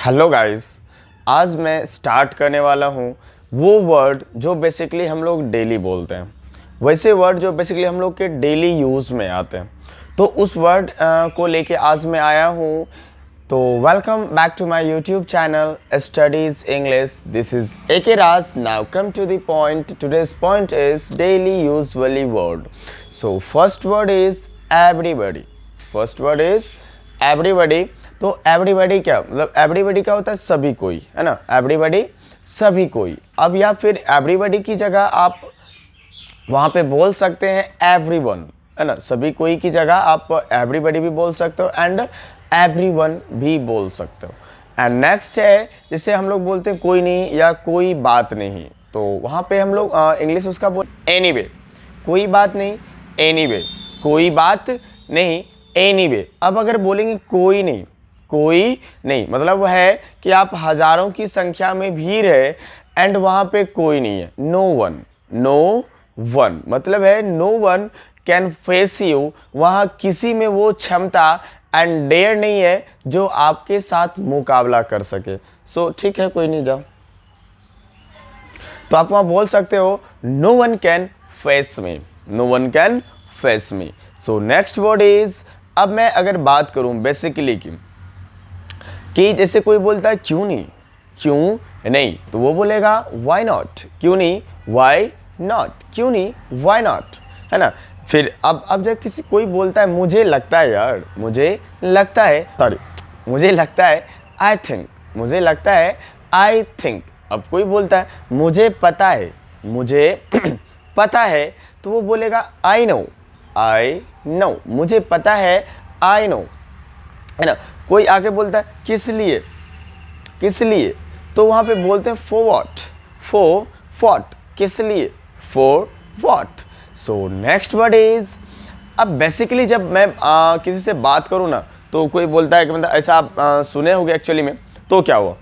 Hello guys, आज मैं start करने वाला हूँ वो वर्ड जो बेसिकली हम लोग डेली बोलते हैं, वैसे वर्ड जो बेसिकली हम लोग के डेली यूज़ में आते हैं। तो उस वर्ड को लेके आज मैं आया हूँ। तो welcome back to my YouTube channel studies English. This is A K Raj. Now come to the point. Today's point is daily usually word. So first word is everybody. First word is everybody. तो everybody क्या मतलब, everybody क्या होता है? सभी कोई, है ना। एवरीबॉडी सभी कोई। अब या फिर एवरीबॉडी की जगह आप वहाँ पे बोल सकते हैं एवरीवन, है ना। सभी कोई की जगह आप एवरीबॉडी भी बोल सकते हो एंड एवरीवन भी बोल सकते हो। एंड नेक्स्ट है, जैसे हम लोग बोलते हैं कोई नहीं या कोई बात नहीं, तो वहाँ पे हम लोग इंग्लिश उसका बोल एनीवे। कोई बात नहीं, एनीवे। कोई बात नहीं, एनीवे। अब अगर बोलेंगे कोई नहीं, कोई नहीं मतलब है कि आप हजारों की संख्या में भीड़ है एंड वहाँ पे कोई नहीं है। नो वन, नो वन मतलब है no one can face you. वहाँ किसी में वो क्षमता एंड डेयर नहीं है जो आपके साथ मुकाबला कर सके। सो ठीक है, कोई नहीं, जाओ। तो आप वहाँ बोल सकते हो no one can face me, no one can face me. So next word is, अब मैं अगर बात करूँ बेसिकली की कि जैसे कोई बोलता है क्यों नहीं, क्यों नहीं, तो वो बोलेगा वाई नॉट। क्यों नहीं, वाई नॉट। क्यों नहीं, वाई नॉट, है ना। फिर अब जब किसी कोई बोलता है मुझे लगता है यार, मुझे लगता है, सॉरी मुझे लगता है, आई थिंक, मुझे लगता है, आई थिंक। अब कोई बोलता है मुझे पता है, मुझे पता है, तो वो बोलेगा आई नो, आई नो। मुझे पता है, आई नो, है ना। कोई आके बोलता है किस लिए, किस लिए, तो वहाँ पे बोलते हैं फॉर व्हाट, फॉर व्हाट, किस लिए, for what. So next word is, अब बेसिकली जब मैं किसी से बात करूँ ना, तो कोई बोलता है कि मतलब ऐसा आप सुने होंगे एक्चुअली में, तो क्या हुआ,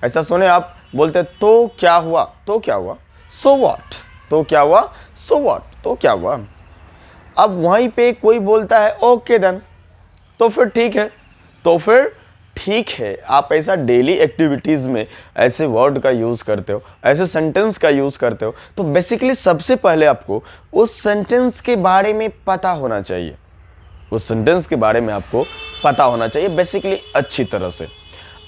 ऐसा सुने आप, बोलते हैं तो क्या हुआ, तो क्या हुआ, सो व्हाट, तो क्या हुआ, सो व्हाट, तो क्या हुआ। अब वहीं पे कोई बोलता है ओके देन, तो फिर ठीक है, तो फिर ठीक है। आप ऐसा डेली एक्टिविटीज़ में ऐसे वर्ड का यूज़ करते हो, ऐसे सेंटेंस का यूज़ करते हो, तो बेसिकली सबसे पहले आपको उस सेंटेंस के बारे में पता होना चाहिए। उस सेंटेंस के बारे में आपको पता होना चाहिए बेसिकली अच्छी तरह से।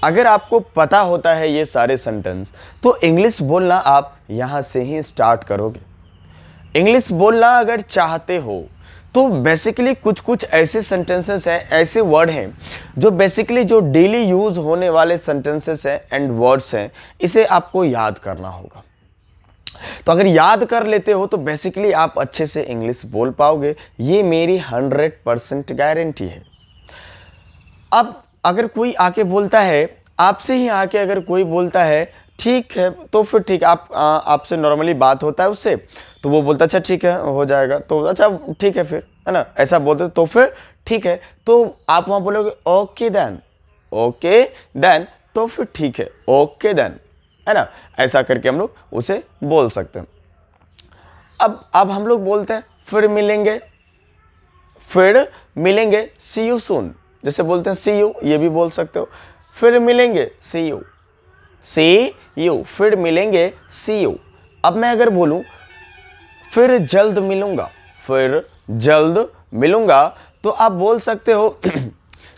अगर आपको पता होता है ये सारे सेंटेंस, तो इंग्लिश बोलना आप यहाँ से ही स्टार्ट करोगे। इंग्लिश बोलना अगर चाहते हो तो बेसिकली कुछ कुछ ऐसे सेंटेंसेस हैं, ऐसे वर्ड हैं जो बेसिकली जो डेली यूज होने वाले सेंटेंसेस हैं एंड वर्ड्स हैं, इसे आपको याद करना होगा। तो अगर याद कर लेते हो तो बेसिकली आप अच्छे से इंग्लिश बोल पाओगे, ये मेरी 100% गारंटी है। अब अगर कोई आके बोलता है, आपसे ही आके अगर कोई बोलता है ठीक है, तो फिर ठीक, आप आपसे नॉर्मली बात होता है उससे, तो वो बोलता अच्छा ठीक है हो जाएगा, तो अच्छा ठीक है फिर, है ना, ऐसा बोलते तो फिर ठीक है, तो आप वहाँ बोलोगे ओके देन, ओके देन, तो फिर ठीक है, ओके देन, है ना। ऐसा करके हम लोग उसे बोल सकते हैं। अब हम लोग बोलते हैं फिर मिलेंगे, फिर मिलेंगे, सी यू सून। जैसे बोलते हैं सी यू, ये भी बोल सकते हो, फिर मिलेंगे, सी यू, सी यू, फिर मिलेंगे, सी यू। अब मैं अगर बोलूं फिर जल्द मिलूंगा, फिर जल्द मिलूंगा, तो आप बोल सकते हो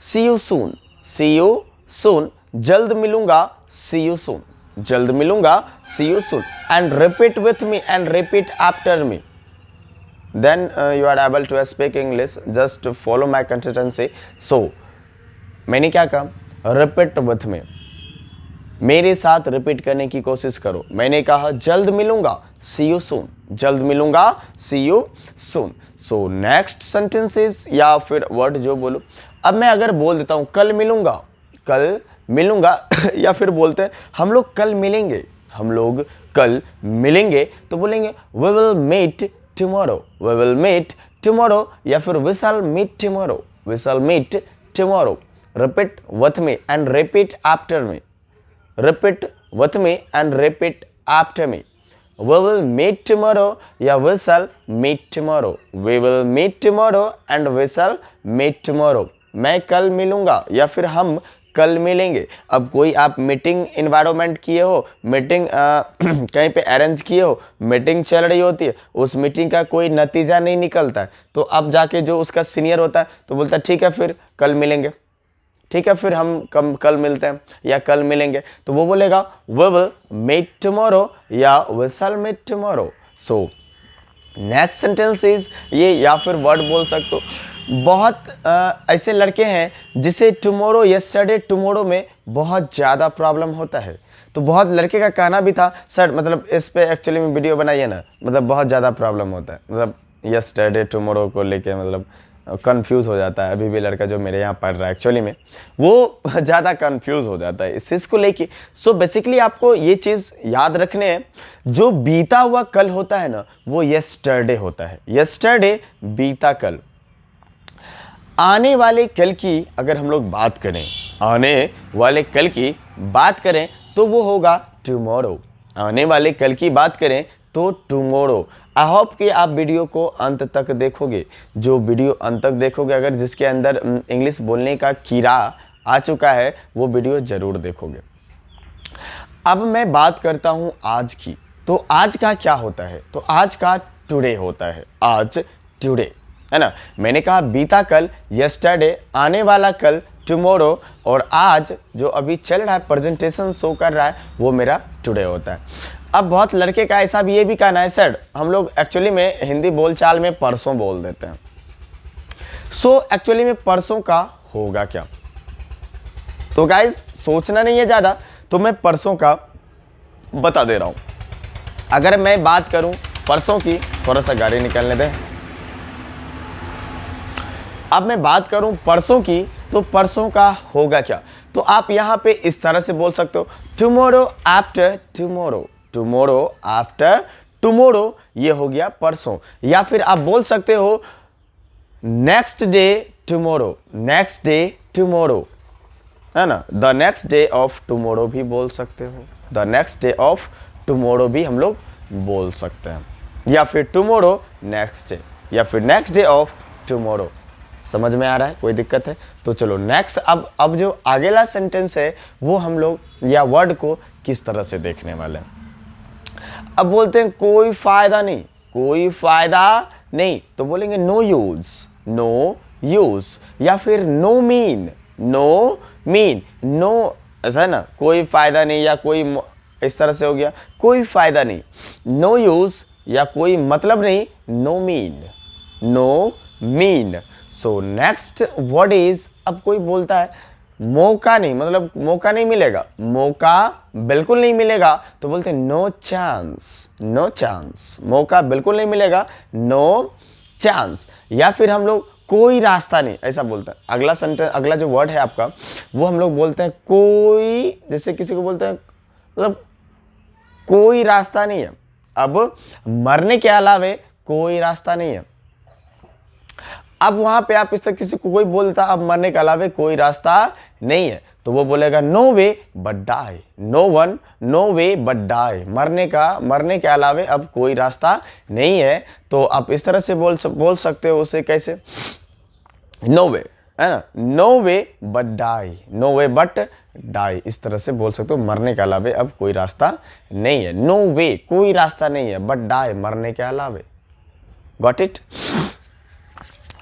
सी you soon, C you soon, जल्द मिलूंगा, सी यू सून, जल्द मिलूंगा, see you soon. And repeat with me and repeat after me, then you are able to speak English. Just follow my consistency. So मैंने क्या कहा, repeat with मी, मेरे साथ repeat करने की कोशिश करो। मैंने कहा जल्द मिलूंगा, सी यू सून, जल्द मिलूंगा, see you soon. So next sentences या फिर वर्ड जो बोलो, अब मैं अगर बोल देता हूं कल मिलूंगा, कल मिलूंगा या फिर बोलते हैं हम लोग कल मिलेंगे, हम लोग कल मिलेंगे, तो बोलेंगे we will meet tomorrow, we will meet tomorrow, या फिर we shall meet tomorrow, we shall meet tomorrow. Repeat with me and repeat after me, repeat with me and repeat after me. We will meet tomorrow, या we shall meet tomorrow. We will meet tomorrow and we shall meet tomorrow. मैं कल मिलूंगा या फिर हम कल मिलेंगे। अब कोई आप मीटिंग इन्वायरमेंट किए हो, मीटिंग कहीं पे अरेंज किए हो, मीटिंग चल रही होती है, उस मीटिंग का कोई नतीजा नहीं निकलता है, तो अब जाके जो उसका सीनियर होता है तो बोलता है ठीक है फिर कल मिलेंगे, ठीक है फिर हम कल मिलते हैं या कल मिलेंगे। तो वो बोलेगा वी विल मीट टुमारो या we shall meet tomorrow. So next sentence is ये, या फिर वर्ड बोल सकते हो। बहुत ऐसे लड़के हैं जिसे टुमारो, यस्टरडे, टुमारो में बहुत ज़्यादा प्रॉब्लम होता है। तो बहुत लड़के का कहना भी था सर मतलब इस पे एक्चुअली में वीडियो बनाइए ना, मतलब बहुत ज़्यादा प्रॉब्लम होता है, मतलब यस्टरडे टुमारो को लेके मतलब कंफ्यूज हो जाता है। अभी भी लड़का जो मेरे यहाँ पढ़ रहा है एक्चुअली में वो ज़्यादा कंफ्यूज हो जाता है इस चीज़ को लेके। सो बेसिकली आपको ये चीज़ याद रखने हैं, जो बीता हुआ कल होता है ना वो यस्टरडे होता है। यस्टरडे बीता कल। आने वाले कल की अगर हम लोग बात करें, आने वाले कल की बात करें तो वो होगा टुमारो। आने वाले कल की बात करें तो टुमारो। आई होप कि आप वीडियो को अंत तक देखोगे। जो वीडियो अंत तक देखोगे, अगर जिसके अंदर इंग्लिश बोलने का कीड़ा आ चुका है वो वीडियो ज़रूर देखोगे। अब मैं बात करता हूँ आज की। तो आज का क्या होता है? तो आज का टुडे होता है। आज टुडे है ना। मैंने कहा बीता कल यस्टरडे, आने वाला कल टुमारो, और आज जो अभी चल रहा है प्रेजेंटेशन शो कर रहा है वो मेरा टुडे होता है। अब बहुत लड़के का ऐसा भी ये भी कहना है सर हम लोग एक्चुअली में हिंदी बोलचाल में परसों बोल देते हैं। सो एक्चुअली में परसों का होगा क्या? तो गाइज सोचना नहीं है ज़्यादा, तो मैं परसों का बता दे रहा हूँ। अगर मैं बात करूँ परसों की, थोड़ा सा गाड़ी निकलने दें। अब मैं बात करूं परसों की, तो परसों का होगा क्या? तो आप यहां पे इस तरह से बोल सकते हो tomorrow after tomorrow, tomorrow after tomorrow, ये हो गया परसों। या फिर आप बोल सकते हो next day tomorrow, next day tomorrow, है ना। The next day of tomorrow भी बोल सकते हो, the next day of tomorrow भी हम लोग बोल सकते हैं, या फिर टुमारो नेक्स्ट डे, या फिर नेक्स्ट डे ऑफ टुमारो। समझ में आ रहा है? कोई दिक्कत है? तो चलो नेक्स्ट, अब जो अगला सेंटेंस है वो हम लोग या वर्ड को किस तरह से देखने वाले हैं। अब बोलते हैं कोई फायदा नहीं, कोई फायदा नहीं, तो बोलेंगे नो यूज, नो यूज, या फिर no mean, no mean, no, ऐसा है ना, कोई फायदा नहीं या कोई, इस तरह से हो गया कोई फायदा नहीं, नो यूज या कोई मतलब नहीं, no mean, no mean. So next word is, अब कोई बोलता है मौका नहीं, मतलब मौका नहीं मिलेगा, मौका बिल्कुल नहीं मिलेगा, तो बोलते हैं नो चांस, नो चांस, मौका बिल्कुल नहीं मिलेगा, नो चांस। या फिर हम लोग कोई रास्ता नहीं, ऐसा बोलते हैं। अगला सेंटेंस, अगला जो वर्ड है आपका वो हम लोग बोलते हैं कोई, जैसे किसी को बोलते हैं मतलब कोई रास्ता नहीं है। अब मरने के अलावे कोई रास्ता नहीं है। अब वहां पे आप इस तरह किसी को कोई बोलता अब मरने के अलावे कोई रास्ता नहीं है, तो वो बोलेगा no way but die, no one, no way but die, मरने के अलावे अब कोई रास्ता नहीं है। तो आप इस तरह से बोल सकते हो उसे, कैसे? नो वे, है ना, no way but die, no way but die, इस तरह से बोल सकते हो मरने के अलावे अब कोई रास्ता नहीं है। नो वे कोई रास्ता नहीं है, बट डाई मरने के अलावे। Got it?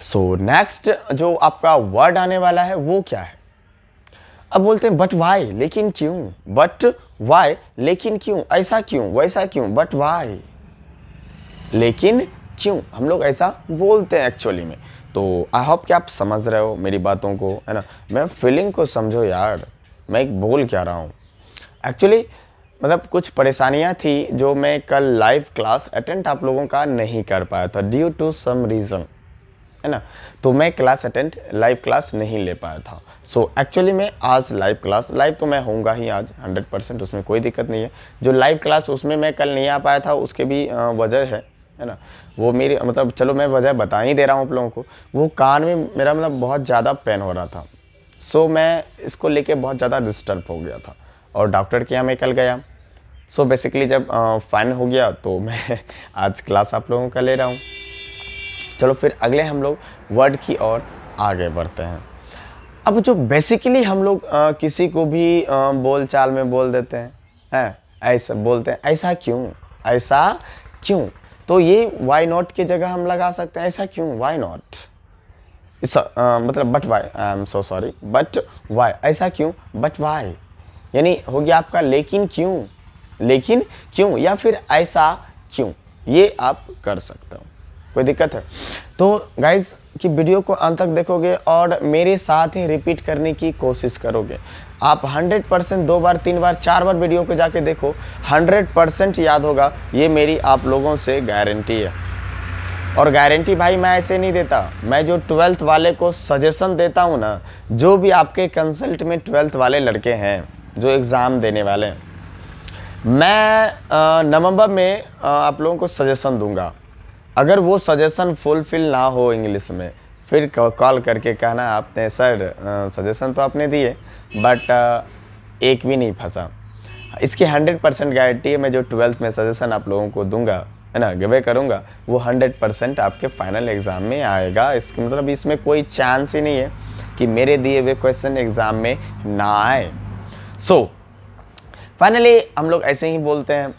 सो नेक्स्ट जो आपका वर्ड आने वाला है वो क्या है? अब बोलते हैं बट वाई, लेकिन क्यों, बट वाई, लेकिन क्यों, ऐसा क्यों, वैसा क्यों, बट वाई, लेकिन क्यों, हम लोग ऐसा बोलते हैं एक्चुअली में। तो आई होप कि आप समझ रहे हो मेरी बातों को, है ना। मैं फीलिंग को समझो यार, मैं एक बोल क्या रहा हूँ एक्चुअली। मतलब कुछ परेशानियाँ थी जो मैं कल लाइव क्लास अटेंड आप लोगों का नहीं कर पाया था ड्यू टू सम रीज़न, है ना। तो मैं लाइव क्लास नहीं ले पाया था। सो एक्चुअली मैं आज लाइव तो मैं होऊंगा ही आज 100%, उसमें कोई दिक्कत नहीं है। जो लाइव क्लास उसमें मैं कल नहीं आ पाया था उसके भी वजह है ना। वो मेरी मतलब चलो मैं वजह बता ही दे रहा हूँ आप लोगों को। वो कान में मेरा मतलब बहुत ज़्यादा पेन हो रहा था, सो मैं इसको लेके बहुत ज़्यादा डिस्टर्ब हो गया था और डॉक्टर के यहाँ मैं कल गया। सो बेसिकली जब फाइन हो गया तो मैं आज क्लास आप लोगों का ले रहा हूँ। चलो फिर अगले हम लोग वर्ड की ओर आगे बढ़ते हैं। अब जो बेसिकली हम लोग किसी को भी बोल चाल में बोल देते हैं ऐसा बोलते हैं, ऐसा क्यों, तो ये वाई नॉट की जगह हम लगा सकते हैं ऐसा क्यों, वाई नॉट, मतलब but why, I am so sorry, but why, ऐसा क्यों, बट वाई, यानी हो गया आपका लेकिन क्यों या फिर ऐसा क्यों, ये आप कर सकते हो, कोई दिक्कत है। तो गाइज कि वीडियो को अंत तक देखोगे और मेरे साथ ही रिपीट करने की कोशिश करोगे, आप 100% 2 बार 3 बार 4 बार वीडियो को जाके देखो, 100% याद होगा, ये मेरी आप लोगों से गारंटी है। और गारंटी भाई मैं ऐसे नहीं देता, मैं जो 12th वाले को सजेशन देता हूँ ना, जो भी आपके कंसल्ट में 12th वाले लड़के हैं जो एग्ज़ाम देने वाले हैं, मैं नवंबर में आप लोगों को सजेशन दूंगा। अगर वो सजेशन फुलफिल ना हो इंग्लिश में, फिर कॉल करके कहना आपने सर सजेशन तो आपने दिए बट एक भी नहीं फंसा। इसकी 100% गारंटी है, मैं जो 12th में सजेशन आप लोगों को दूंगा है ना, गिवे करूंगा, वो 100% आपके फाइनल एग्ज़ाम में आएगा। इसके मतलब इसमें कोई चांस ही नहीं है कि मेरे दिए हुए क्वेश्चन एग्ज़ाम में ना आए। सो फाइनली हम लोग ऐसे ही बोलते हैं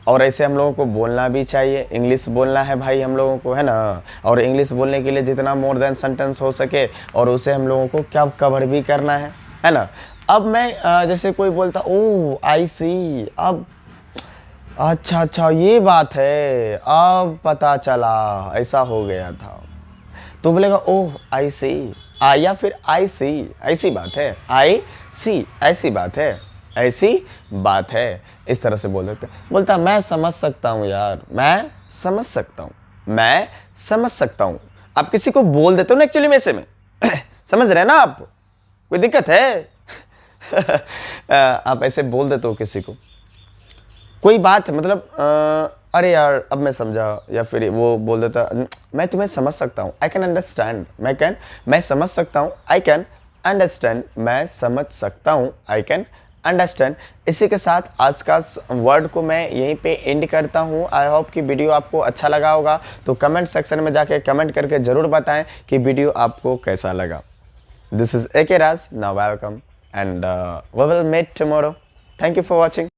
और ऐसे हम लोगों को बोलना भी चाहिए। इंग्लिश बोलना है भाई हम लोगों को, है ना, और इंग्लिश बोलने के लिए जितना मोर देन सेंटेंस हो सके और उसे हम लोगों को क्या कवर भी करना है ना। अब मैं जैसे कोई बोलता ओह आई सी, अब अच्छा ये बात है, अब पता चला ऐसा हो गया था, तो बोलेगा ओह आई सी, या फिर आई सी ऐसी बात है, आई सी ऐसी बात है, ऐसी बात है, इस तरह से बोल देते हैं। बोलता मैं समझ सकता हूँ यार, मैं समझ सकता हूँ। आप किसी को बोल देते हो ना एक्चुअली में ऐसे में समझ रहे हैं ना आप, कोई दिक्कत है आप ऐसे बोल देते हो किसी को, कोई बात है मतलब अरे यार अब मैं समझा, या फिर वो बोल देता मैं तुम्हें समझ सकता हूँ, आई कैन अंडरस्टैंड, मैं समझ सकता हूँ, आई कैन अंडरस्टैंड, मैं समझ सकता हूँ, आई कैन अंडरस्टैंड। इसी के साथ आज का वर्ड को मैं यहीं पे एंड करता हूँ। आई होप कि वीडियो आपको अच्छा लगा होगा, तो कमेंट सेक्शन में जाके कमेंट करके ज़रूर बताएं कि वीडियो आपको कैसा लगा। This is AK Raj, now welcome and we will meet tomorrow. Thank you for watching.